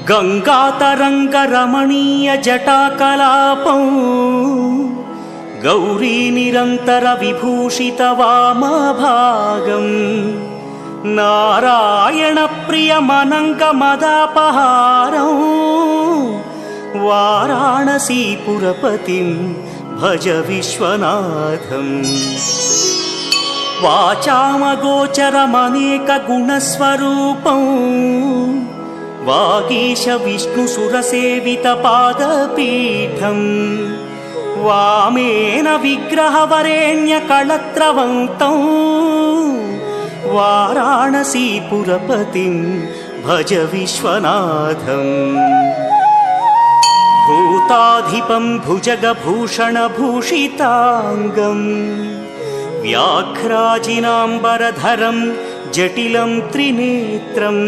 गङ्गातरङ्गरमणीयजटाकलापं गौरीनिरन्तरविभूषितवामभागम् नारायणप्रियमनङ्गमदापहारं वाराणसीपुरपतिं भज विश्वनाथम्। वाचामगोचरमनेकगुणस्वरूपं वागीश विष्णुसुरसेवितपादपीठम् वामेन विग्रहवरेण्यकळत्रवन्तं वाराणसीपुरपतिं भज विश्वनाथम्। भूताधिपं भुजगभूषणभूषिताङ्गम् व्याघ्राजिनाम्बरधरं जटिलं त्रिनेत्रम्